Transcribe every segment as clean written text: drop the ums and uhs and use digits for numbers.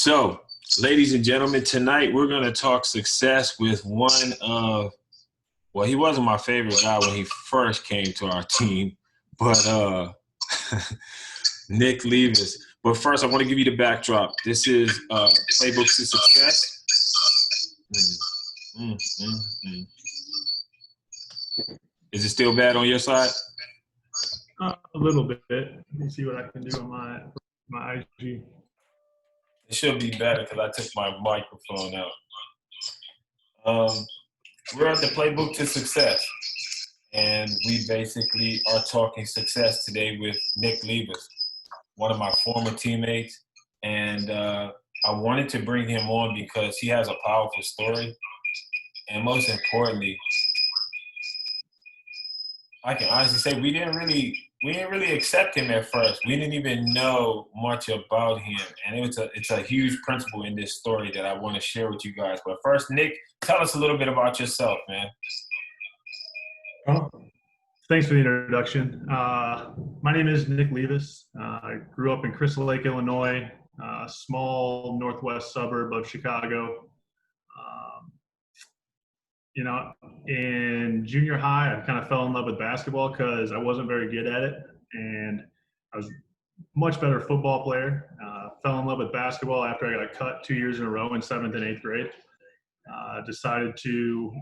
So, ladies and gentlemen, tonight we're going to talk success with one of, well, he wasn't my favorite guy when he first came to our team, but Nick Livas. But first, I want to give you the backdrop. This is Playbook to Success. Mm, mm, mm. Is it still bad on your side? A little bit. Let me see what I can do on my IG. It should be better because I took my microphone out. We're at the Playbook to Success, and we basically are talking success today with Nick Livas, one of my former teammates. And I wanted to bring him on because he has a powerful story. And most importantly, I can honestly say we didn't really accept him at first. We didn't even know much about him, and it's a huge principle in this story that I want to share with you guys. But first, Nick, tell us a little bit about yourself, man. Oh, thanks for the introduction. My name is Nick Livas. I grew up in Crystal Lake, Illinois, a small northwest suburb of Chicago. In junior high, I kind of fell in love with basketball because I wasn't very good at it, and I was a much better football player. Fell in love with basketball after I got cut 2 years in a row in 7th and 8th grade. Decided to,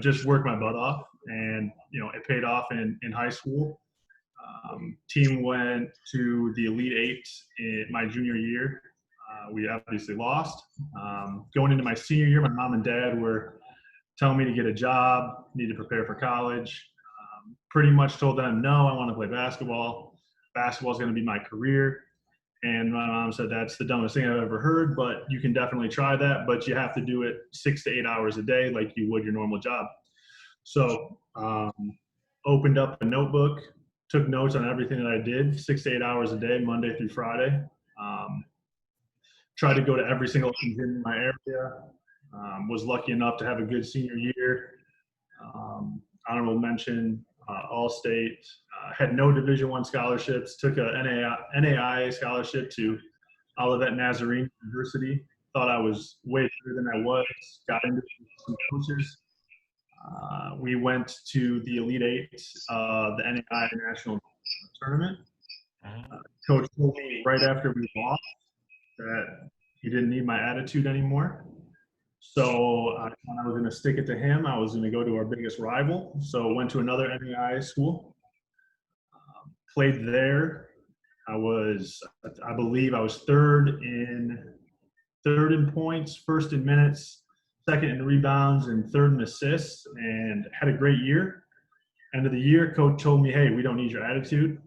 just work my butt off, and it paid off in high school. Team went to the Elite Eight in my junior year. We obviously lost. Going into my senior year, my mom and dad were telling me to get a job, need to prepare for college. Pretty much told them, no, I want to play basketball. Basketball is going to be my career. And my mom said, that's the dumbest thing I've ever heard, but you can definitely try that, but you have to do it 6 to 8 hours a day like you would your normal job. So opened up a notebook, took notes on everything that I did, 6 to 8 hours a day, Monday through Friday. Tried to go to every single gym in my area. Was lucky enough to have a good senior year. Honorable mention, All-State. Had no Division I scholarships. Took a NAIA scholarship to Olivet Nazarene University. Thought I was way better than I was. Got into some coaches. We went to the Elite Eight, the NAIA National Tournament. Coach told me right after we lost that he didn't need my attitude anymore. So when I was going to stick it to him, I was going to go to our biggest rival. So went to another NAIA school, played there. I believe I was third in points, first in minutes, second in rebounds, and third in assists, and had a great year. End of the year, coach told me, hey, we don't need your attitude.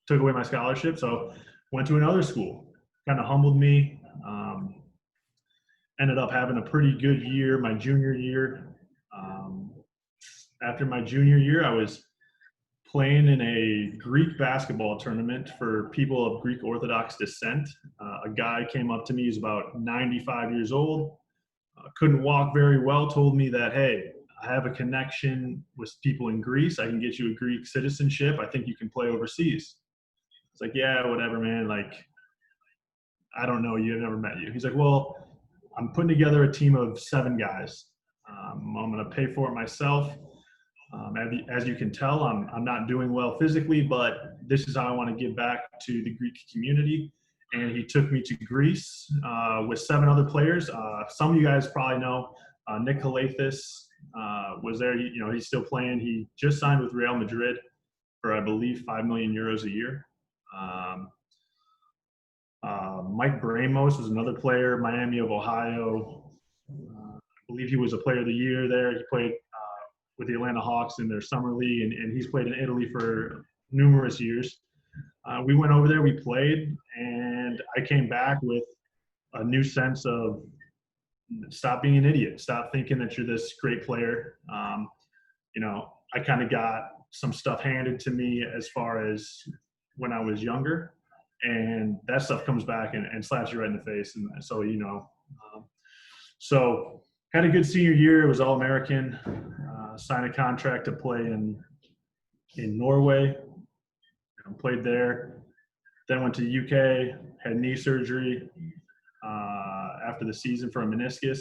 Took away my scholarship. So went to another school, kind of humbled me. Ended up having a pretty good year my junior year. After my junior year, I was playing in a Greek basketball tournament for people of Greek Orthodox descent. A guy came up to me, he's about 95 years old, couldn't walk very well, told me that, hey, I have a connection with people in Greece. I can get you a Greek citizenship. I think you can play overseas. It's like, yeah, whatever, man. Like, I don't know you. I've never met you. He's like, well, I'm putting together a team of 7 guys. I'm going to pay for it myself. As you can tell, I'm not doing well physically, but this is how I want to give back to the Greek community. And he took me to Greece with 7 other players. Some of you guys probably know Nick Livas was there. He's still playing. He just signed with Real Madrid for, I believe, 5 million euros a year. Mike Bramos was another player, Miami of Ohio. I believe he was a player of the year there. He played with the Atlanta Hawks in their summer league, and he's played in Italy for numerous years. We went over there, we played, and I came back with a new sense of stop being an idiot. Stop thinking that you're this great player. I kind of got some stuff handed to me as far as when I was younger. And that stuff comes back and slaps you right in the face. And so, so had a good senior year. It was All-American. Signed a contract to play in Norway. Played there. Then went to the UK, had knee surgery after the season for a meniscus.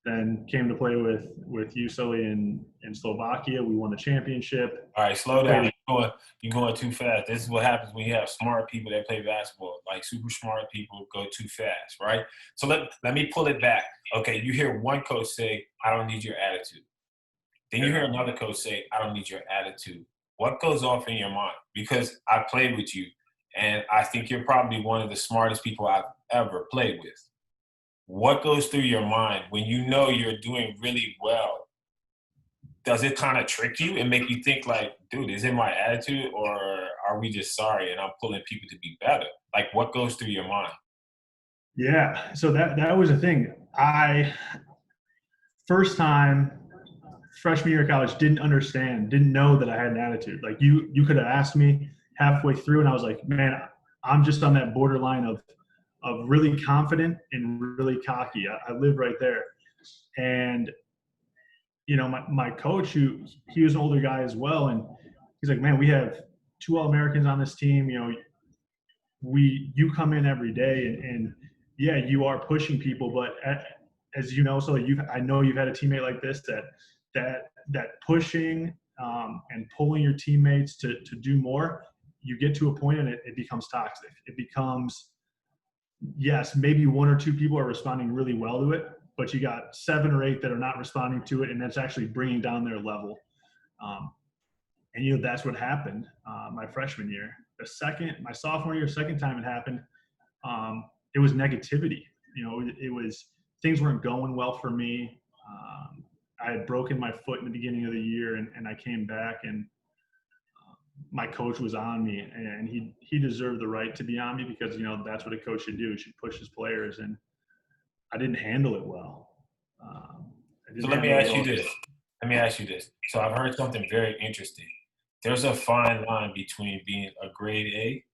Then came to play with USOE in Slovakia. We won the championship. All right, slow down. You're going too fast. This is what happens when you have smart people that play basketball. Like super smart people go too fast, right? So let me pull it back. Okay, you hear one coach say, "I don't need your attitude." Then you hear another coach say, "I don't need your attitude." What goes off in your mind? Because I played with you, and I think you're probably one of the smartest people I've ever played with. What goes through your mind when you know you're doing really well? Does it kind of trick you and make you think like, dude, is it my attitude or are we just sorry and I'm pulling people to be better? Like what goes through your mind? Yeah. So that was the thing. I first time freshman year of college didn't know that I had an attitude. Like you could have asked me halfway through and I was like, man, I'm just on that borderline of really confident and really cocky. I live right there. And my coach, he was an older guy as well, and he's like, man, we have two All-Americans on this team. You come in every day, and yeah, you are pushing people, but as you know, so I know you've had a teammate like this that pushing and pulling your teammates to do more. You get to a point and it becomes toxic. It becomes, yes, maybe one or two people are responding really well to it, but you got 7 or 8 that are not responding to it, and that's actually bringing down their level. And that's what happened my freshman year. My sophomore year, second time it happened, it was negativity. It was things weren't going well for me. I had broken my foot in the beginning of the year, and I came back, and my coach was on me, and he deserved the right to be on me because that's what a coach should do. He should push his players, and I didn't handle it well. So let me ask you this. So I've heard something very interesting. There's a fine line between being a grade A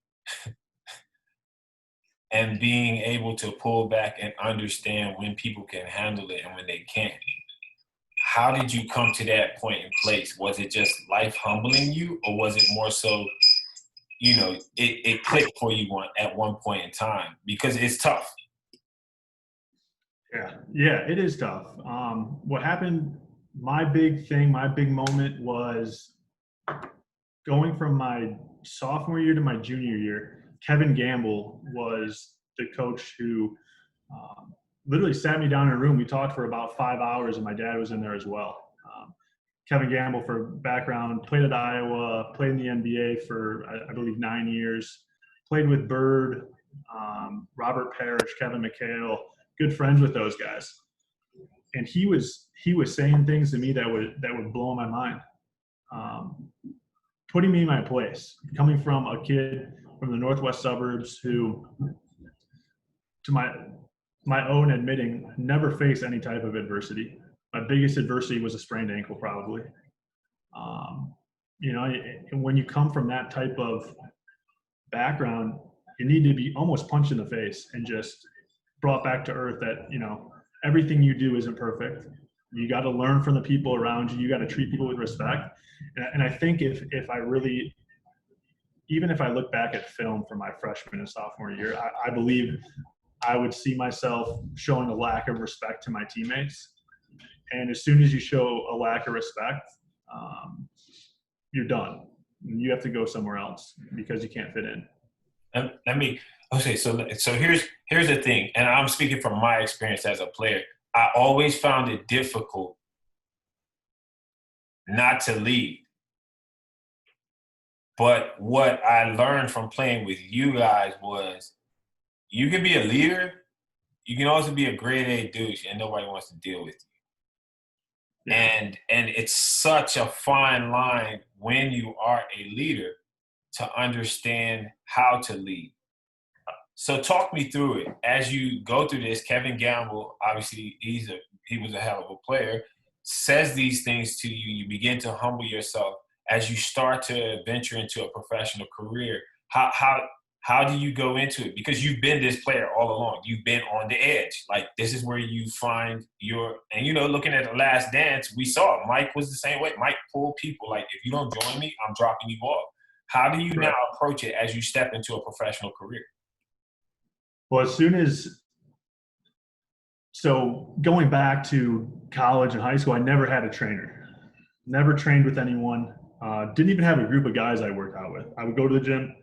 and being able to pull back and understand when people can handle it and when they can't. How did you come to that point in place? Was it just life humbling you, or was it more so, it clicked for you at one point in time? Because it's tough. Yeah, it is tough. What happened, my big moment was going from my sophomore year to my junior year. Kevin Gamble was the coach who literally sat me down in a room. We talked for about 5 hours, and my dad was in there as well. Kevin Gamble, for background, played at Iowa, played in the NBA for, I believe, 9 years, played with Bird, Robert Parrish, Kevin McHale, good friends with those guys. And he was saying things to me that would blow my mind. Putting me in my place, coming from a kid from the northwest suburbs who, to my own admitting, never faced any type of adversity. My biggest adversity was a sprained ankle, probably. And when you come from that type of background, you need to be almost punched in the face and just brought back to earth that, everything you do isn't perfect. You got to learn from the people around you. You got to treat people with respect. And I think if I really, even if I look back at film from my freshman and sophomore year, I believe I would see myself showing a lack of respect to my teammates. And as soon as you show a lack of respect, you're done. You have to go somewhere else because you can't fit in. So here's the thing, and I'm speaking from my experience as a player. I always found it difficult not to lead. But what I learned from playing with you guys was you can be a leader, you can also be a grade A douche, and nobody wants to deal with you. Yeah. And it's such a fine line when you are a leader to understand how to lead. So talk me through it. As you go through this, Kevin Gamble, obviously he was a hell of a player, says these things to you. You begin to humble yourself as you start to venture into a professional career. How do you go into it? Because you've been this player all along. You've been on the edge. Like, this is where you find looking at The Last Dance, we saw Mike was the same way. Mike pulled people like, if you don't join me, I'm dropping you off. How do you now Correct. approach it as you step into a professional career? Well, so going back to college and high school, I never had a trainer, never trained with anyone, didn't even have a group of guys I worked out with. I would go to the gym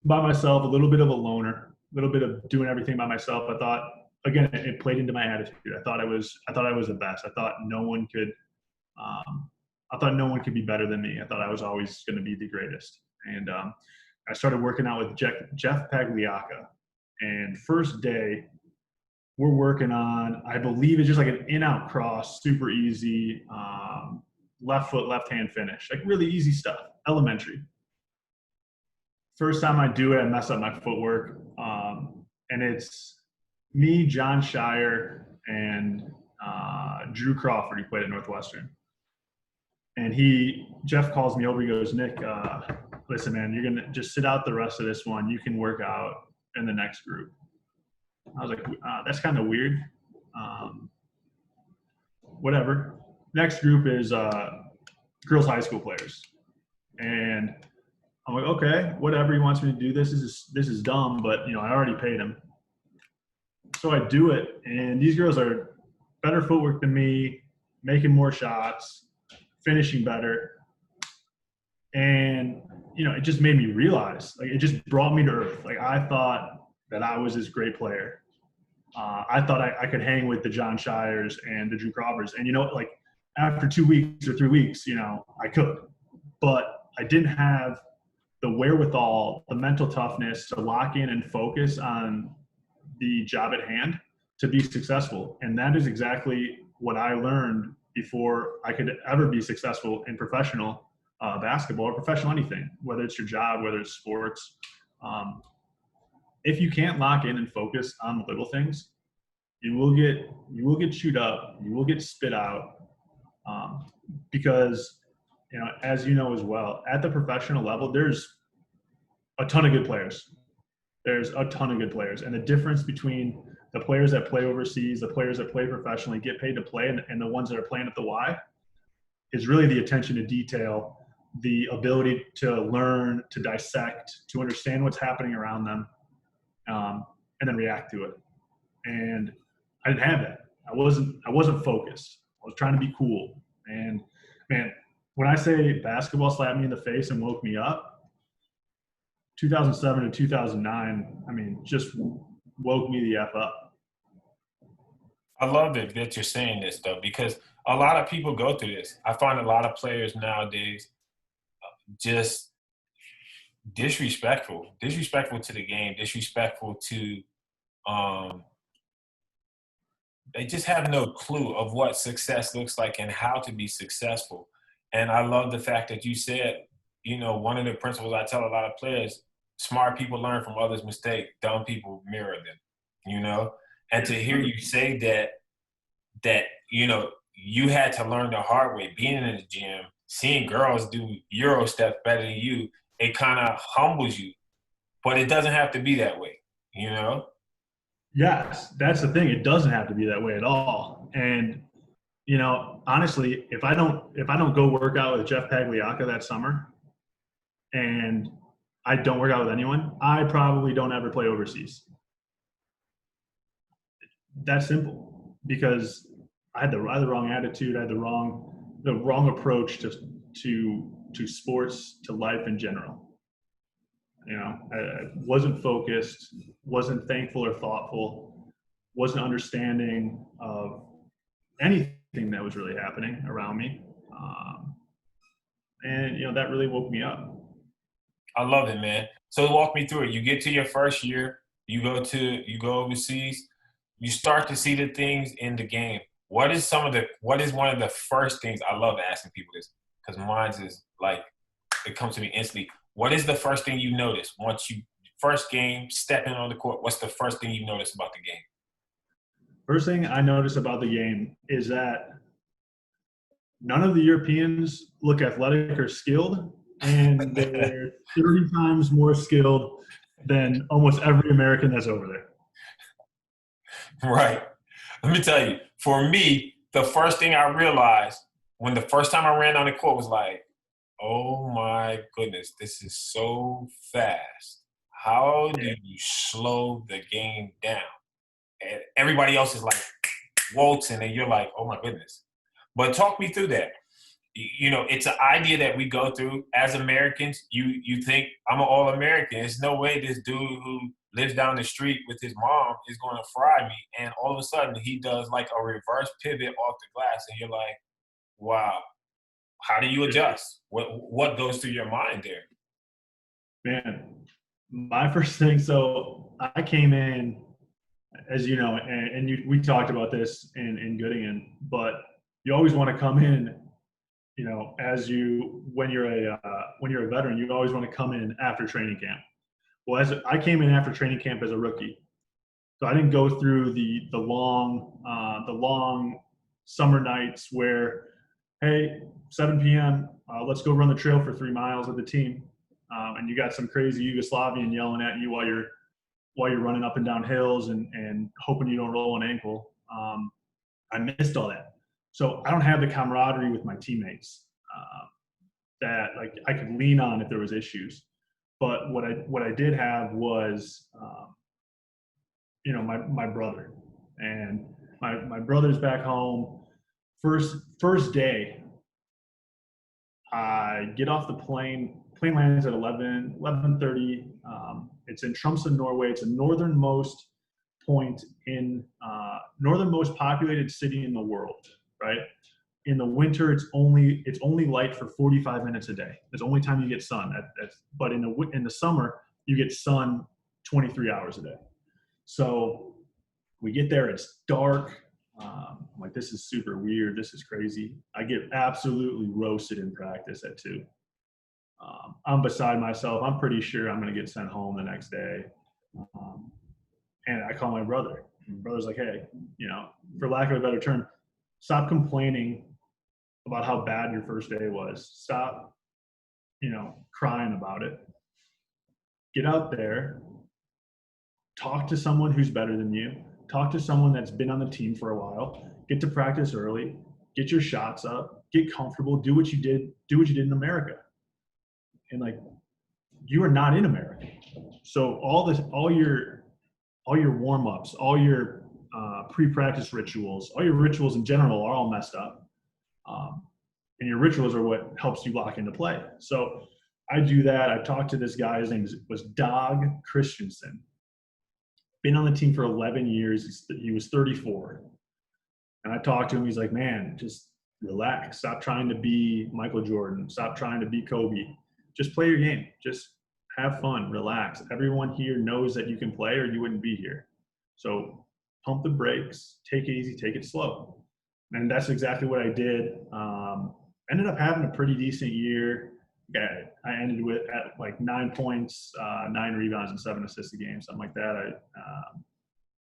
by myself, a little bit of a loner, a little bit of doing everything by myself. I thought, again, it played into my attitude. I thought I was the best. Um, I thought no one could be better than me. I thought I was always going to be the greatest. And I started working out with Jeff Pagliacca. And first day, we're working on, I believe it's just like an in-out cross, super easy, left foot, left hand finish, like really easy stuff, elementary. First time I do it, I mess up my footwork. And it's me, John Shire, and Drew Crawford. He played at Northwestern. And Jeff calls me over. He goes, Nick, listen, man, you're going to just sit out the rest of this one. You can work out in the next group. I was like, that's kind of weird. Whatever. Next group is girls high school players. And I'm like, okay, whatever. He wants me to do this. This is dumb, but I already paid him. So I do it, and these girls are better footwork than me, making more shots, finishing better. And it just made me realize, like, it just brought me to earth. Like, I thought that I was this great player. I thought I could hang with the John Shires and the Drew Crawfords. And, like, after 2 weeks or 3 weeks, I could. But I didn't have the wherewithal, the mental toughness to lock in and focus on the job at hand to be successful. And that is exactly what I learned before I could ever be successful in professional basketball or professional anything, whether it's your job, whether it's sports. If you can't lock in and focus on the little things, you will get chewed up, you will get spit out, because as you know as well, at the professional level, there's a ton of good players. There's a ton of good players, and the difference between the players that play overseas, the players that play professionally, get paid to play, and the ones that are playing at the Y, is really the attention to detail, the ability to learn, to dissect, to understand what's happening around them, and then react to it. And I didn't have that. I wasn't focused. I was trying to be cool. And man, when I say basketball slapped me in the face and woke me up, 2007 to 2009, I mean, just woke me the F up. I love it that you're saying this, though, because a lot of people go through this. I find a lot of players nowadays just disrespectful to the game, disrespectful to they just have no clue of what success looks like and how to be successful. And I love the fact that you said, one of the principles I tell a lot of players, smart people learn from others' mistakes, dumb people mirror them, And to hear you say that you had to learn the hard way, being in the gym, seeing girls do Euro steps better than you, it kind of humbles you. But it doesn't have to be that way, Yes, that's the thing. It doesn't have to be that way at all. And honestly, if I don't go work out with Jeff Pagliacca that summer, and I don't work out with anyone, I probably don't ever play overseas. That's simple, because I had the wrong attitude. I had the wrong approach to sports, to life in general. I wasn't focused, wasn't thankful or thoughtful, wasn't understanding of anything that was really happening around me. And that really woke me up. I love it, man. So walk me through it. You get to your first year, you go overseas, you start to see the things in the game. What is one of the first things? I love asking people this, because mine's is like, it comes to me instantly. What is the first thing you notice once first game, stepping on the court? What's the first thing you notice about the game? First thing I notice about the game is that none of the Europeans look athletic or skilled, and they're 30 times more skilled than almost every American that's over there. Right. Let me tell you, for me, the first thing I realized when the first time I ran on the court was like, Oh my goodness, this is so fast. How do Yeah, you slow the game down? And everybody else is like waltzing, and you're like, oh my goodness. But talk me through that. It's an idea that we go through as Americans. You think I'm an all American. There's no way this dude who lives down the street with his mom is going to fry me. And all of a sudden, he does like a reverse pivot off the glass, and you're like, wow. How do you adjust? What goes through your mind there? man. My first thing, so I came in, as you know, and we talked about this in Goodingen, but you always want to come in, when you're a veteran, you always want to come in after training camp. Well, as I came in after training camp as a rookie, so I didn't go through the long summer nights where, hey, 7 p.m. Let's go run the trail for 3 miles with the team, and you got some crazy Yugoslavian yelling at you while you're running up and down hills and hoping you don't roll an ankle. I missed all that, so I don't have the camaraderie with my teammates that like I could lean on if there was issues. But what I did have was my brother, and my brother's back home. First day, I get off the plane. Plane lands at 11:30. It's in Tromsø, Norway. It's the northernmost point northernmost populated city in the world. Right. In the winter, it's only light for 45 minutes a day. It's the only time you get sun. But in the summer, you get sun 23 hours a day. So we get there, it's dark. I'm like, this is super weird. This is crazy. I get absolutely roasted in practice at 2. I'm beside myself. I'm pretty sure I'm going to get sent home the next day. And I call my brother. My brother's like, hey, for lack of a better term, stop complaining about how bad your first day was. Stop, crying about it. Get out there, talk to someone who's better than you, talk to someone that's been on the team for a while, get to practice early, get your shots up, get comfortable, do what you did in America. And like, you are not in America. So all your warm-ups, all your pre-practice rituals, all your rituals in general are all messed up. And your rituals are what helps you lock into play. So I do that. I talked to this guy. His name was Dag Christensen. Been on the team for 11 years. He was 34. And I talked to him. He's like, man, just relax. Stop trying to be Michael Jordan. Stop trying to be Kobe. Just play your game. Just have fun. Relax. Everyone here knows that you can play or you wouldn't be here. So pump the brakes. Take it easy. Take it slow. And that's exactly what I did. Ended up having a pretty decent year. I ended at like 9 points, 9 rebounds, and 7 assists a game, something like that.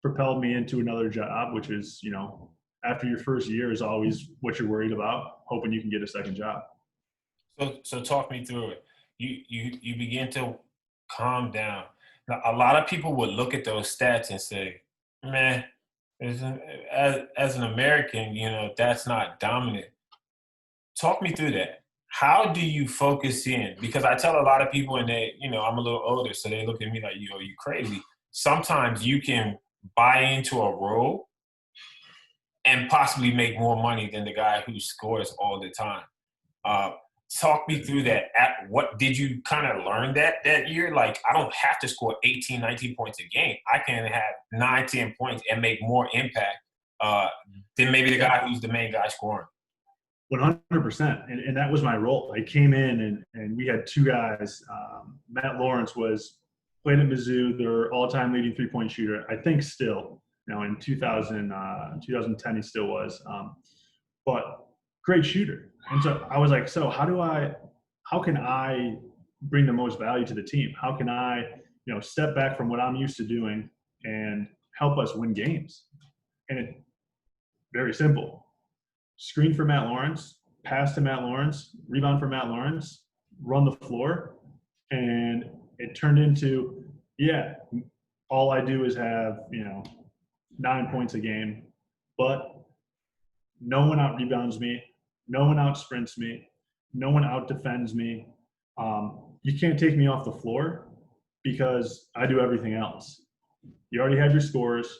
Propelled me into another job, which is, after your first year is always what you're worried about, hoping you can get a second job. So talk me through it. You begin to calm down. Now, a lot of people would look at those stats and say, "Man, as an American, that's not dominant." Talk me through that. How do you focus in? Because I tell a lot of people, and I'm a little older, so they look at me like, "Yo, you crazy." Sometimes you can buy into a role and possibly make more money than the guy who scores all the time. Uh, Talk me through that. What did you kind of learn that year? Like, I don't have to score 18, 19 points a game. I can have 9, 10 points and make more impact than maybe the guy who's the main guy scoring. 100%. And that was my role. I came in and we had 2 guys. Matt Lawrence played at Mizzou, their all-time leading three-point shooter. I think still, in 2010 he still was. But great shooter. And so I was like, so how can I bring the most value to the team? How can I, step back from what I'm used to doing and help us win games? And it very simple. Screen for Matt Lawrence, pass to Matt Lawrence, rebound for Matt Lawrence, run the floor. And it turned into, all I do is have, 9 points a game, but no one out rebounds me. No one out sprints me. No one out defends me. You can't take me off the floor because I do everything else. You already have your scores.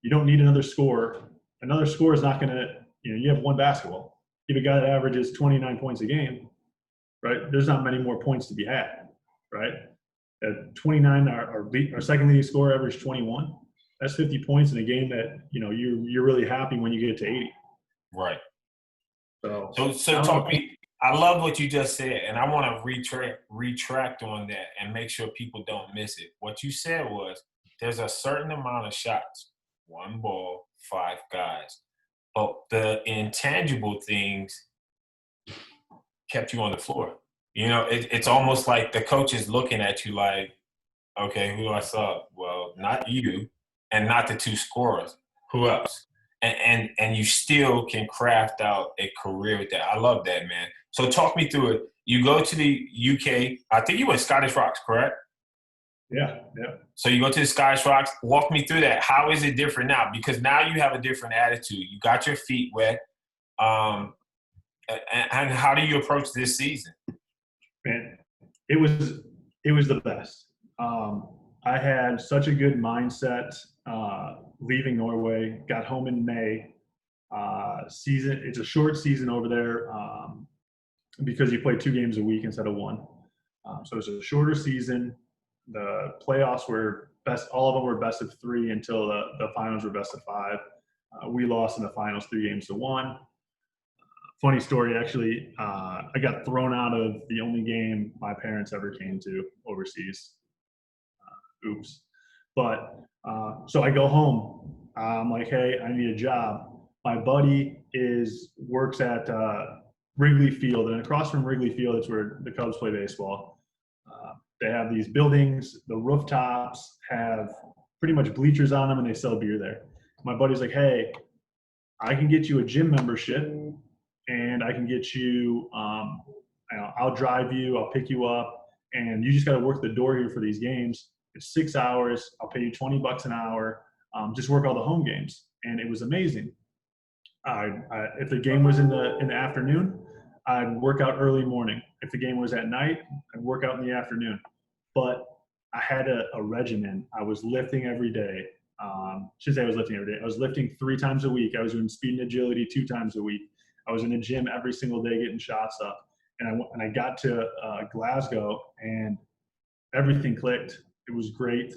You don't need another score. Another score is not going to, you have one basketball. If a guy that averages 29 points a game, right, there's not many more points to be had, right? At 29, our second leading scorer averaged 21. That's 50 points in a game that, you're really happy when you get to 80. Right. So Talk me. I love what you just said, and I want to retract on that and make sure people don't miss it. What you said was there's a certain amount of shots, one ball, 5 guys, but the intangible things kept you on the floor. It's almost like the coach is looking at you like, okay, who do I sub? Well, not you, and not the 2 scorers. Who else? And you still can craft out a career with that. I love that, man. So talk me through it. You go to the UK. I think you went Scottish Rocks, correct? Yeah. So you go to the Scottish Rocks. Walk me through that. How is it different now? Because now you have a different attitude. You got your feet wet. And how do you approach this season? Man, it was the best. I had such a good mindset leaving Norway. Got home in May. It's a short season over there because you play 2 games a week instead of 1. So it's a shorter season. The playoffs were best. All of them were best of 3 until the finals were best of 5. We lost in the finals 3-1. Funny story, actually, I got thrown out of the only game my parents ever came to overseas. Oops. But so I go home. I'm like, hey, I need a job. My buddy works at Wrigley Field, and across from Wrigley Field is where the Cubs play baseball. They have these buildings. The rooftops have pretty much bleachers on them, and they sell beer there. My buddy's like, hey, I can get you a gym membership, and I can get you, I'll drive you, I'll pick you up, and you just got to work the door here for these games. It's 6 hours. I'll pay you $20 an hour. Just work all the home games. And it was amazing. If the game was in the afternoon, I'd work out early morning. If the game was at night, I'd work out in the afternoon. But I had a regimen. I was lifting every day. I should say I was lifting every day. I was lifting 3 times a week. I was doing speed and agility 2 times a week. I was in the gym every single day getting shots up. And I got to Glasgow, and everything clicked. It was great.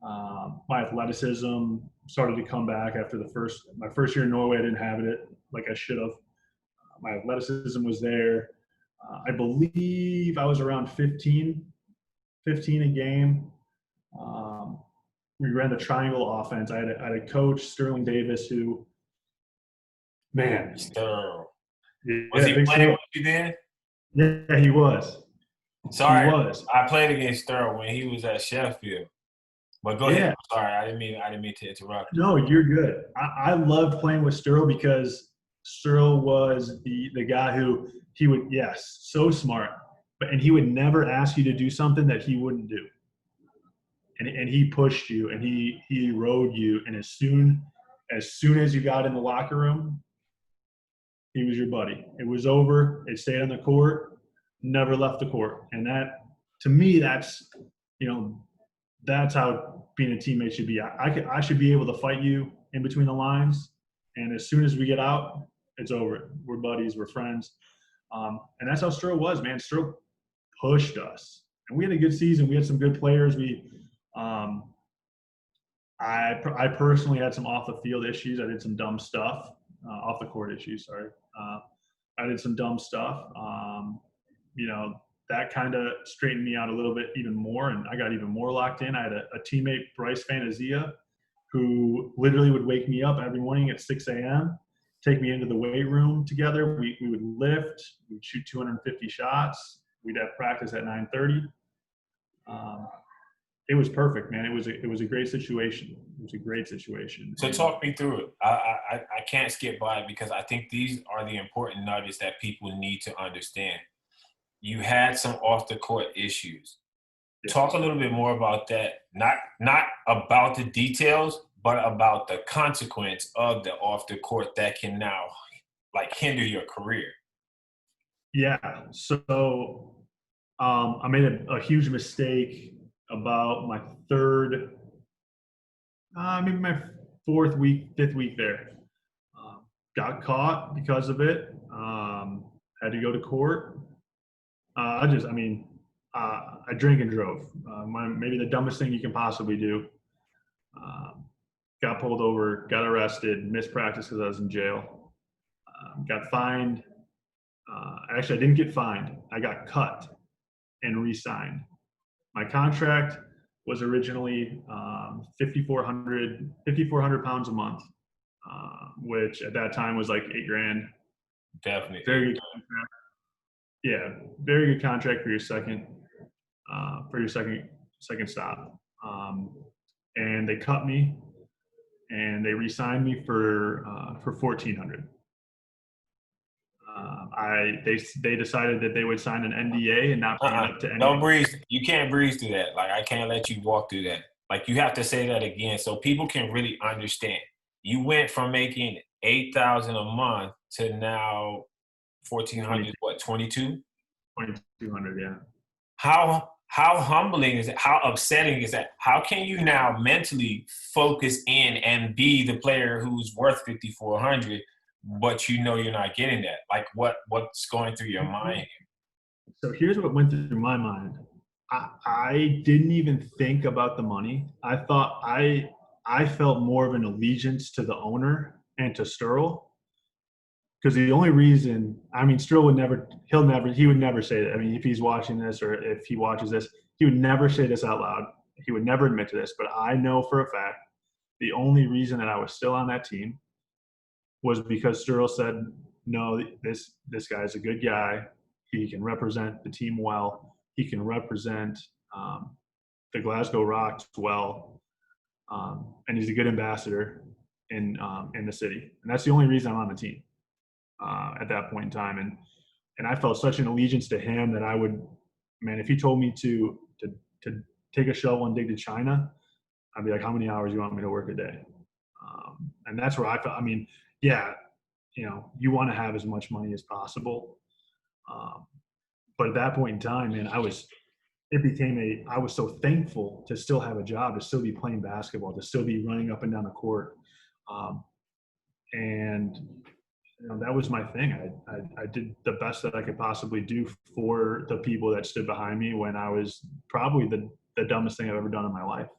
My athleticism started to come back after my first year in Norway. I didn't have it like I should have. My athleticism was there. I believe I was around 15 a game. We ran the triangle offense. I had a coach, Sterling Davis, who, man. Sterling. Yeah, was he playing with you then? Yeah, he was. Sorry, he was. I played against Sterling when he was at Sheffield. But go ahead. I'm sorry, I didn't mean to interrupt. No, you're good. I loved playing with Sterl because Sterl was the guy who he would, so smart, and he would never ask you to do something that he wouldn't do. And he pushed you, and he rode you, and as soon as you got in the locker room, he was your buddy. It was over. It stayed on the court, never left the court. And that, to me, that's how being a teammate should be. I should be able to fight you in between the lines, and as soon as we get out, it's over. We're buddies. We're friends. And that's how Sterl was, man. Sterl pushed us. And we had a good season. We had some good players. I personally had some off-the-field issues. I did some dumb stuff. Off-the-court issues, sorry. I did some dumb stuff. That kind of straightened me out a little bit even more, and I got even more locked in. I had a teammate, Bryce Fantasia, who literally would wake me up every morning at 6 a.m., take me into the weight room together. We would lift. We'd shoot 250 shots. We'd have practice at 9:30. It was perfect, man. It was a great situation. It was a great situation. So talk me through it. I can't skip by it because I think these are the important nuggets that people need to understand. You had some off the court issues. Yeah. Talk a little bit more about that. Not about the details, but about the consequence of the off the court that can now hinder your career. Yeah. So I made a huge mistake about my third, maybe my fourth week, fifth week there. Um, got caught because of it. Had to go to court. I drank and drove. Maybe the dumbest thing you can possibly do. Um, got pulled over, got arrested, missed practice because I was in jail. Got fined. Actually, I didn't get fined. I got cut and re-signed. My contract was originally 5,400 pounds a month, which at that time was like $8,000. Definitely. Very good contract. Yeah, very good contract for your second stop. And they cut me, and they re-signed me for 1,400. They decided that they would sign an NDA and not bring it up to Don't anyone. breeze. You can't breeze through that. Like I can't let you walk through that. Like you have to say that again so people can really understand. You went from making 8,000 a month to now 1,400. What 22? 2,200, yeah. How humbling is it? How upsetting is that? How can you now mentally focus in and be the player who's worth 5,400, but you know you're not getting that? Like what's going through your mind? So here's what went through my mind. I didn't even think about the money. I felt more of an allegiance to the owner and to Sterl, because the only reason, I mean, Sterl he would never say that. I mean, if he's watching this or if he watches this, he would never say this out loud. He would never admit to this, but I know for a fact the only reason that I was still on that team was because Sterl said, no, this guy's a good guy. He can represent the team well. He can represent the Glasgow Rocks well, and he's a good ambassador in the city. And that's the only reason I'm on the team at that point in time. And I felt such an allegiance to him that I would, man, if he told me to take a shovel and dig to China, I'd be like, how many hours do you want me to work a day? And that's where I felt. I mean, yeah, you want to have as much money as possible. But at that point in time, man, I was so thankful to still have a job, to still be playing basketball, to still be running up and down the court. And that was my thing. I did the best that I could possibly do for the people that stood behind me when I was probably the dumbest thing I've ever done in my life.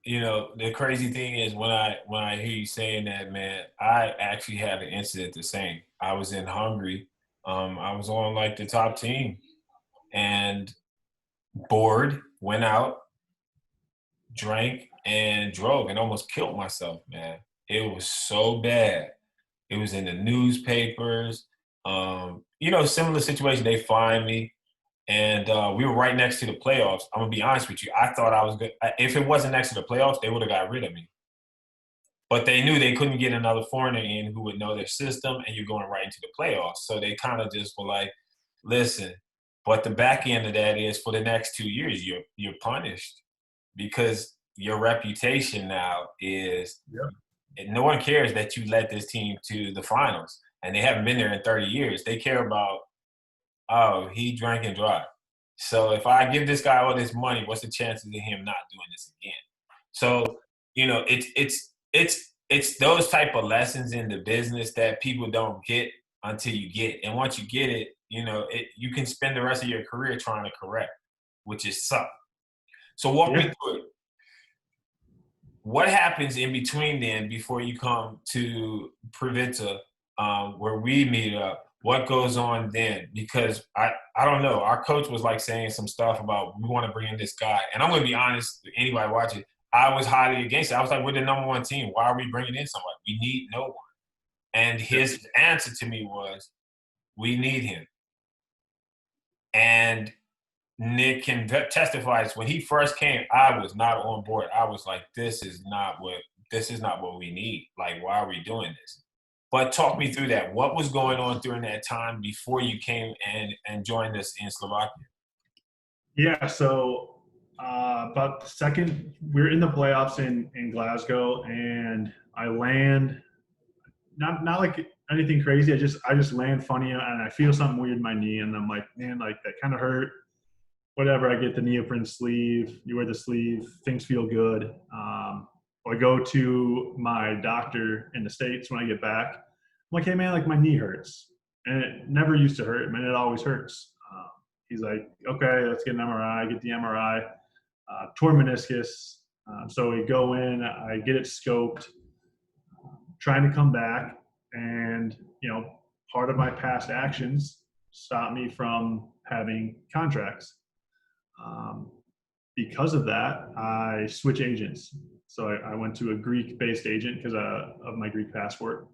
You know, the crazy thing is when I hear you saying that, man, I actually had an incident the same. I was in Hungary. I was on like the top team and bored, went out, drank, and drove and almost killed myself, man. It was so bad. It was in the newspapers. Similar situation. They find me. And we were right next to the playoffs. I'm gonna be honest with you. I thought I was good. If it wasn't next to the playoffs, they would have got rid of me. But they knew they couldn't get another foreigner in who would know their system, and you're going right into the playoffs. So they kind of just were like, "Listen." But the back end of that is for the next 2 years, you're punished because your reputation now is. Yeah. And no one cares that you led this team to the finals, and they haven't been there in 30 years. They care about, oh, he drank and drive. So if I give this guy all this money, what's the chances of him not doing this again? So it's those type of lessons in the business that people don't get until you get, and once you get it, you can spend the rest of your career trying to correct, which is suck. So walk me through it. What happens in between then before you come to Previta, where we meet up? What goes on then? Because I don't know. Our coach was like saying some stuff about we want to bring in this guy. And I'm going to be honest, anybody watching, I was highly against it. I was like, we're the number one team. Why are we bringing in somebody? We need no one. And his answer to me was, we need him. And Nick can testify. When he first came, I was not on board. I was like, this is not what we need. Like, why are we doing this? But talk me through that. What was going on during that time before you came and joined us in Slovakia? Yeah, so about the second, we're in the playoffs in Glasgow, and I land not like anything crazy. I just land funny and I feel something weird in my knee, and I'm like, man, like that kind of hurt. Whatever. I get the neoprene sleeve. You wear the sleeve. Things feel good. I go to my doctor in the States when I get back. I'm like, hey man, like my knee hurts, and it never used to hurt. Man, it always hurts. He's like, okay, let's get an MRI. Get the MRI. Torn meniscus. So we go in. I get it scoped. Trying to come back, and part of my past actions stopped me from having contracts. Because of that, I switch agents. So I went to a Greek-based agent because of my Greek passport.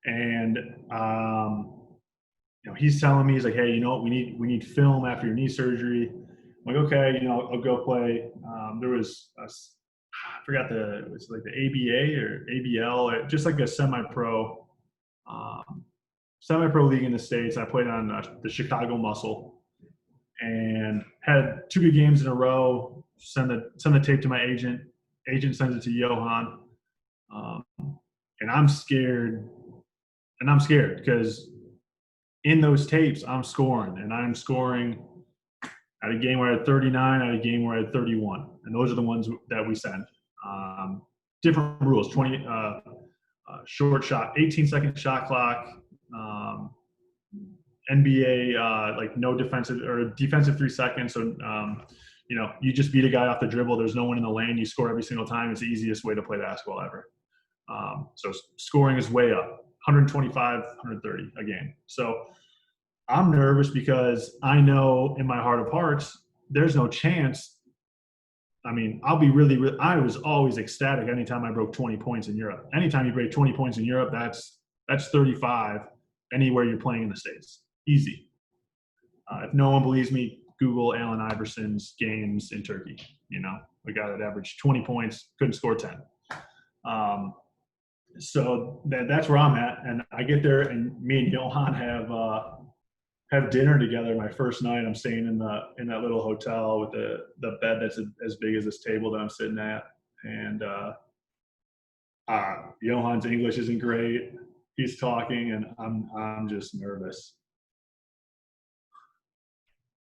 And he's telling me, he's like, hey, we need film after your knee surgery. I'm like, okay, I'll go play. There was I forgot it was like the ABA or ABL, just like a semi-pro league in the States. I played on the Chicago Muscle and had 2 good games in a row. Send the tape to my agent. Agent sends it to Johan. And I'm scared. And I'm scared because in those tapes, I'm scoring. And I'm scoring at a game where I had 39, at a game where I had 31. And those are the ones that we send. Different rules, 20 short shot, 18-second shot clock, NBA, like no defensive or defensive 3 seconds. So, you just beat a guy off the dribble. There's no one in the lane. You score every single time. It's the easiest way to play basketball ever. So scoring is way up, 125, 130 a game. So I'm nervous because I know in my heart of hearts, there's no chance. I mean, I'll be really, I was always ecstatic anytime I broke 20 points in Europe. Anytime you break 20 points in Europe, that's 35 anywhere you're playing in the States. Easy. If no one believes me, Google Allen Iverson's games in Turkey. A guy that averaged 20 points, couldn't score 10. So that's where I'm at. And I get there, and me and Johan have dinner together. My first night, I'm staying in that little hotel with the bed that's as big as this table that I'm sitting at. And Johan's English isn't great. He's talking, and I'm just nervous.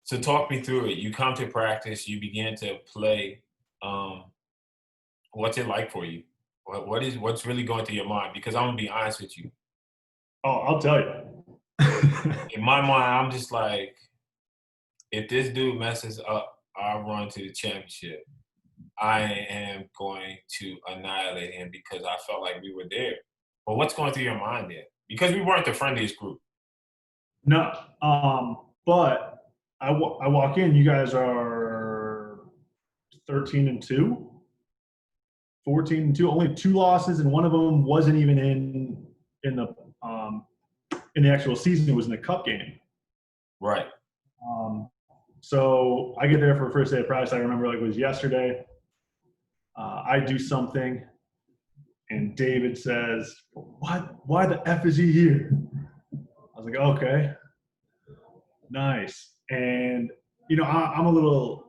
So talk me through it. You come to practice, you begin to play. What's it like for you? What's really going through your mind? Because I'm gonna be honest with you. Oh, I'll tell you. In my mind, I'm just like, if this dude messes up our run to the championship, I am going to annihilate him because I felt like we were there. But what's going through your mind there? Because we weren't the friendliest group. No, but I walk in. You guys are 13-2, 14-2. Only 2 losses, and one of them wasn't even in the actual season. It was in the cup game. Right. So I get there for first day of practice. I remember like it was yesterday. I do something, and David says, Why the F is he here? I was like, okay, nice. And, I'm a little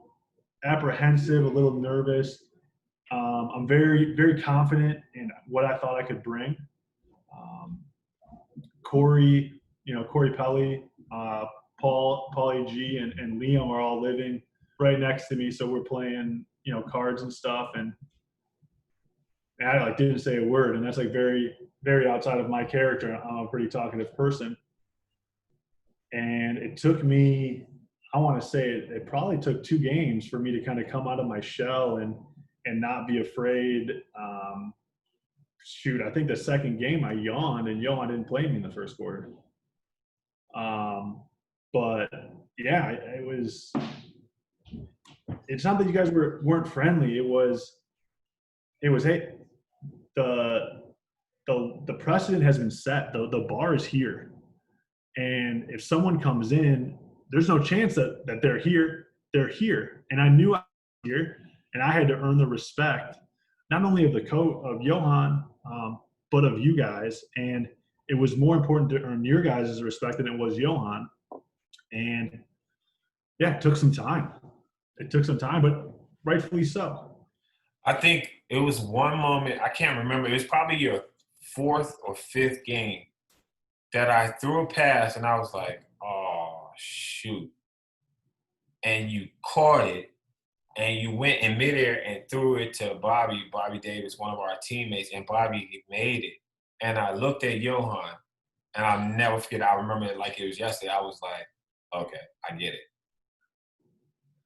apprehensive, a little nervous. I'm very, very confident in what I thought I could bring. Corey Pelly, Paulie G, and Liam are all living right next to me. So we're playing, cards and stuff. And I didn't say a word. And that's like very, very outside of my character. I'm a pretty talkative person. And it took me, I want to say it probably took 2 games for me to kind of come out of my shell and not be afraid. I think the second game I yawned, and Johan didn't play me in the first quarter. But yeah, it's not that you guys weren't friendly. It was, hey, the precedent has been set. The bar is here. And if someone comes in, there's no chance that they're here. They're here. And I knew I was here, and I had to earn the respect, not only of the coach, of Johan, but of you guys. And it was more important to earn your guys' respect than it was Johan. And yeah, it took some time. But rightfully so. I think it was one moment, I can't remember, it was probably your fourth or fifth game that I threw a pass and I was like, oh, shoot. And you caught it and you went in midair and threw it to Bobby Davis, one of our teammates, and Bobby made it. And I looked at Johan, and I'll never forget. I remember it like it was yesterday. I was like, okay, I get it.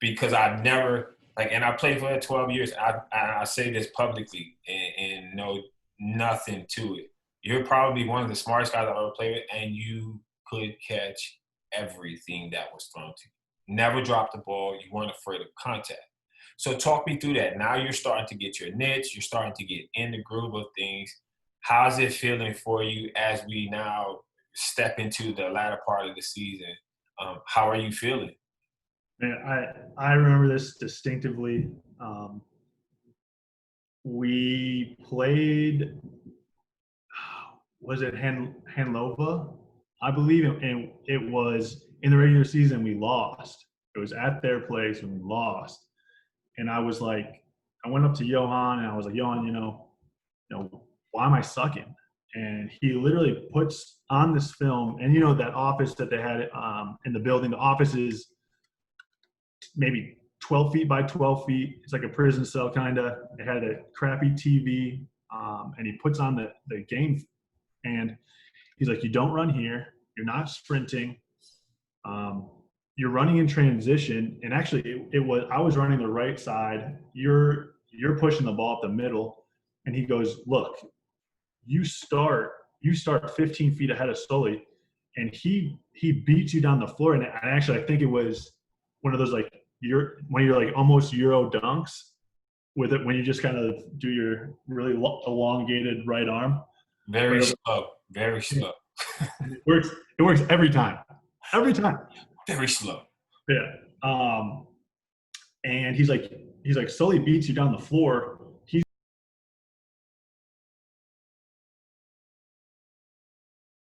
Because I've never, like, and I played for 12 years. I say this publicly and know nothing to it. You're probably one of the smartest guys I've ever played with, and you could catch everything that was thrown to you. Never dropped the ball. You weren't afraid of contact. So talk me through that. Now you're starting to get your niche. You're starting to get in the groove of things. How's it feeling for you as we now step into the latter part of the season? How are you feeling? Man, I remember this distinctively. We played, was it Hanlova? I believe, and it was in the regular season we lost. It was at their place and we lost. And I was like, I went up to Johan and I was like, Johan, why am I sucking? And he literally puts on this film, and that office that they had in the building, the office is maybe 12 feet by 12 feet. It's like a prison cell kind of. It had a crappy TV, and he puts on the game, and he's like, you don't run here. You're not sprinting. You're running in transition. And actually, I was running the right side. You're pushing the ball up the middle. And he goes, look, you start 15 feet ahead of Sully, and he beats you down the floor. And actually, I think it was one of those like when you're like almost Euro dunks with it, when you just kind of do your really elongated right arm. Very slow. Very slow. It works every time. Every time. Very slow. Yeah. And he's like, Sully beats you down the floor.